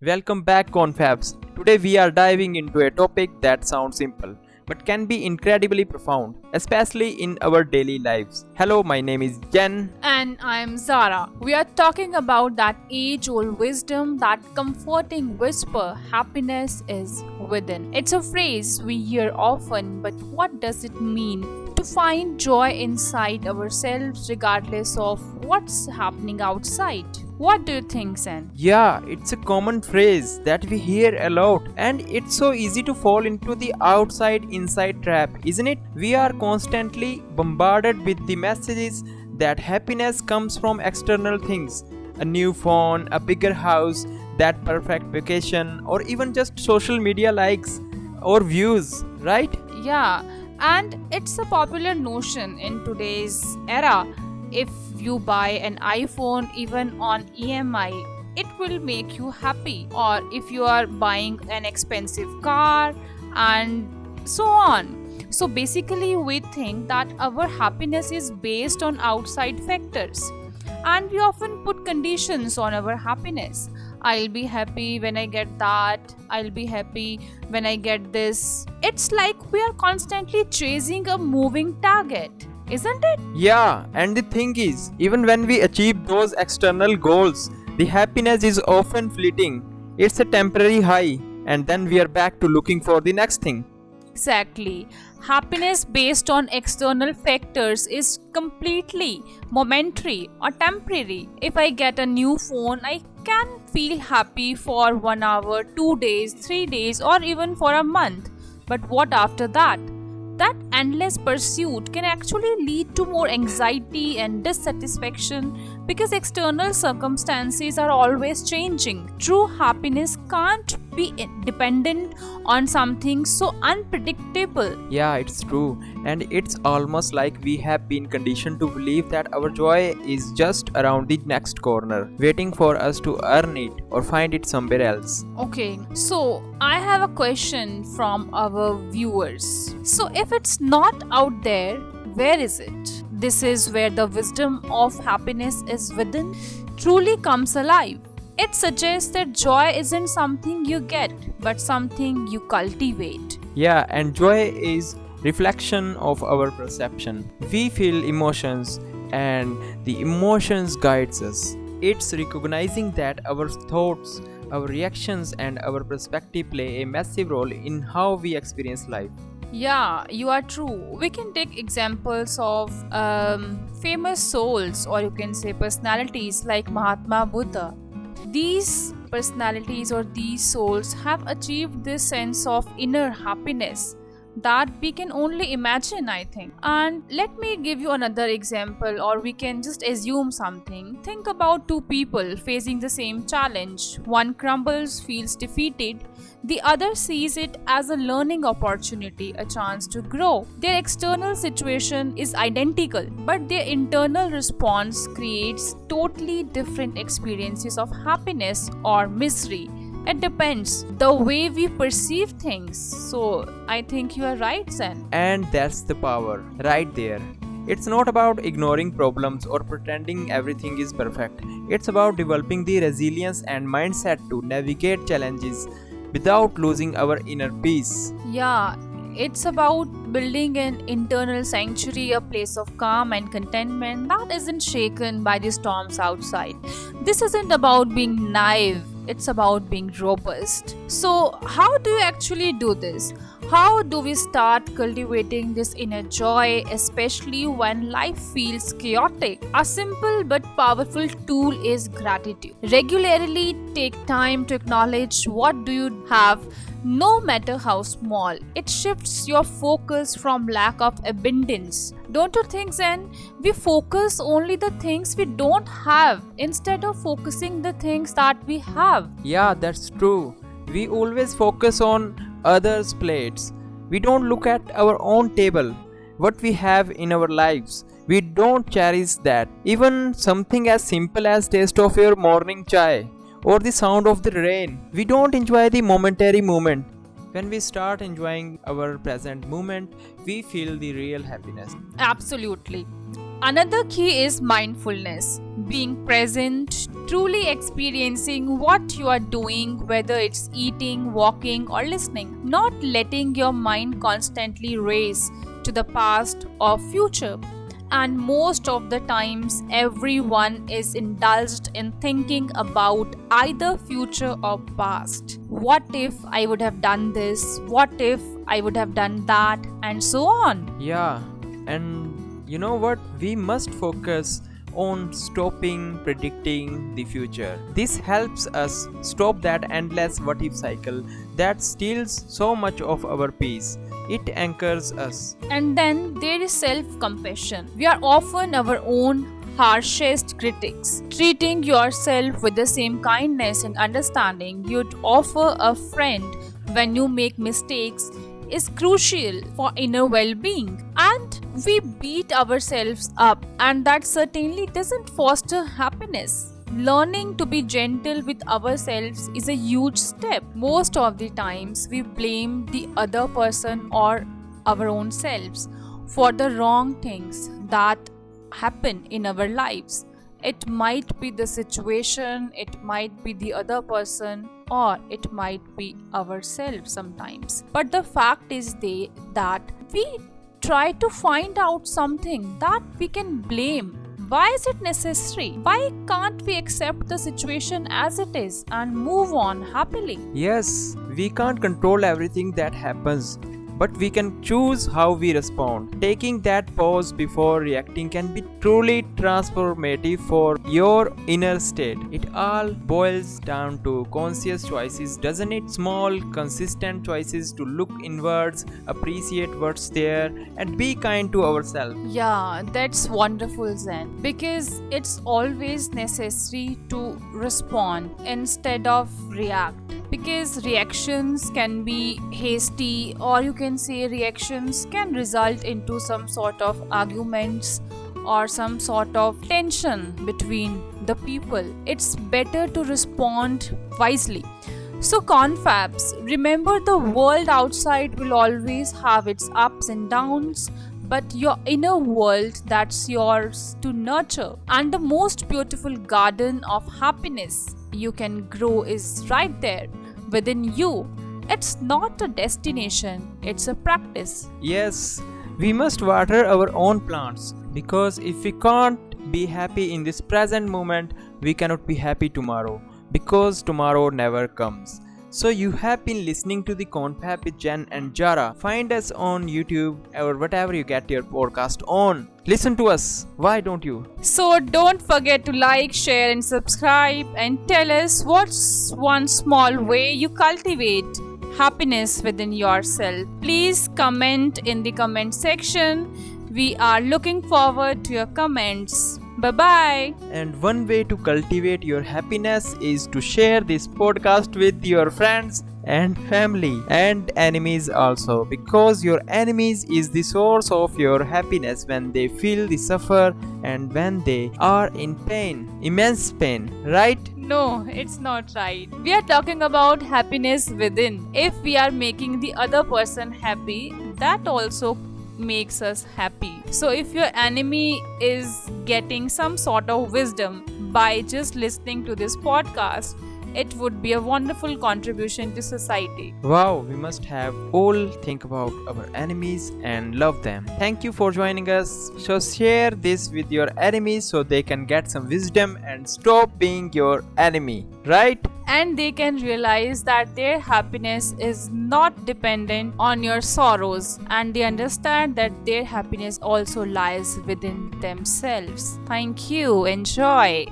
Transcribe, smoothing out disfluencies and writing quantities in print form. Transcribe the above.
Welcome back, Confabs. Today we are diving into a topic that sounds simple but can be incredibly profound, especially in our daily lives. Hello, my name is Jen. And I'm Zara. We are talking about that age old wisdom, that comforting whisper happiness is within. It's a phrase we hear often, but what does it mean to find joy inside ourselves regardless of what's happening outside? What do you think, Zen? Yeah, it's a common phrase that we hear a lot, and it's so easy to fall into the outside inside trap, isn't it? We are constantly bombarded with the messages that happiness comes from external things, a new phone, a bigger house, that perfect vacation, or even just social media likes or views, right? Yeah, and it's a popular notion in today's era. If you buy an iPhone even on EMI, it will make you happy. Or if you are buying an expensive car, and so on. So basically, we think that our happiness is based on outside factors, and we often put conditions on our happiness. I'll be happy when I get that, I'll be happy when I get this. It's like we are constantly chasing a moving target, isn't it? Yeah, and the thing is, even when we achieve those external goals, the happiness is often fleeting. It's a temporary high, and then we are back to looking for the next thing. Exactly. Happiness based on external factors is completely momentary or temporary. If I get a new phone, I can feel happy for 1 hour, 2 days, 3 days, or even for a month. But what after that? That endless pursuit can actually lead to more anxiety and dissatisfaction because external circumstances are always changing. True happiness can't be dependent on something so unpredictable. Yeah, it's true. And it's almost like we have been conditioned to believe that our joy is just around the next corner, waiting for us to earn it or find it somewhere else. Okay, so I have a question from our viewers. So, if it's not out there, where is it? This is where the wisdom of happiness is within truly comes alive. It suggests that joy isn't something you get, but something you cultivate. Yeah, and joy is reflection of our perception. We feel emotions and the emotions guides us. It's recognizing that our thoughts, our reactions and our perspective play a massive role in how we experience life. Yeah, you are true. We can take examples of famous souls, or you can say personalities like Mahatma Buddha. These personalities or these souls have achieved this sense of inner happiness that we can only imagine, I think. And let me give you another example, or we can just assume something. Think about two people facing the same challenge. One crumbles, feels defeated. The other sees it as a learning opportunity, a chance to grow. Their external situation is identical, but their internal response creates totally different experiences of happiness or misery. It depends the way we perceive things. So I think you are right, Zen. And that's the power right there. It's not about ignoring problems or pretending everything is perfect. It's about developing the resilience and mindset to navigate challenges without losing our inner peace. Yeah, it's about building an internal sanctuary, a place of calm and contentment that isn't shaken by the storms outside. This isn't about being naive, it's about being robust. So, how do you actually do this? How do we start cultivating this inner joy, especially when life feels chaotic? A simple but powerful tool is gratitude. Regularly take time to acknowledge what do you have, no matter how small. It shifts your focus from lack of abundance. Don't you think, Zen? We focus only the things we don't have instead of focusing the things that we have. Yeah, that's true. We always focus on others' plates. We don't look at our own table, what we have in our lives. We don't cherish that. Even something as simple as taste of your morning chai or the sound of the rain. We don't enjoy the momentary moment. When we start enjoying our present moment, we feel the real happiness. Absolutely. Another key is mindfulness, being present truly experiencing what you are doing, whether it's eating, walking, or listening, not letting your mind constantly race to the past or future. And most of the times, everyone is indulged in thinking about either future or past. What if I would have done this? What if I would have done that? And so on. Yeah, and you know what? We must focus on stopping predicting the future. This helps us stop that endless what if cycle that steals so much of our peace. It anchors us. And then there is self compassion. We are often our own harshest critics. Treating yourself with the same kindness and understanding you'd offer a friend when you make mistakes is crucial for inner well being. And we beat ourselves up, and that certainly doesn't foster happiness. Learning to be gentle with ourselves is a huge step. Most of the times, we blame the other person or our own selves for the wrong things that happen in our lives. It might be the situation, it might be the other person, or it might be ourselves sometimes. But the fact is that we try to find out something that we can blame. Why is it necessary? Why can't we accept the situation as it is and move on happily? Yes, we can't control everything that happens, but we can choose how we respond. Taking that pause before reacting can be truly transformative for your inner state. It all boils down to conscious choices, doesn't it? Small, consistent choices to look inwards, appreciate what's there, and be kind to ourselves. Yeah, that's wonderful, Zen. Because it's always necessary to respond instead of react. Because reactions can be hasty, or you can say reactions can result into some sort of arguments or some sort of tension between the people. It's better to respond wisely. So, confabs, remember the world outside will always have its ups and downs, but your inner world, that's yours to nurture. And the most beautiful garden of happiness you can grow is right there within you. It's not a destination, it's a practice. Yes, we must water our own plants because if we can't be happy in this present moment, we cannot be happy tomorrow because tomorrow never comes. So you have been listening to the Confab with Zen and Zara. Find us on YouTube or whatever you get your podcast on. Listen to us. Why don't you? So don't forget to like, share, and subscribe, and tell us what's one small way you cultivate happiness within yourself. Please comment in the comment section. We are looking forward to your comments. Bye bye. And one way to cultivate your happiness is to share this podcast with your friends and family and enemies also, because your enemies is the source of your happiness when they feel the suffer and when they are in pain, immense pain, right? No, it's not right. We are talking about happiness within. If we are making the other person happy, that also makes us happy. So if your enemy is getting some sort of wisdom by just listening to this podcast, it would be a wonderful contribution to society. Wow, we must have all think about our enemies and love them. Thank you for joining us. So share this with your enemies so they can get some wisdom and stop being your enemy, right? And they can realize that their happiness is not dependent on your sorrows, and they understand that their happiness also lies within themselves. Thank you. Enjoy.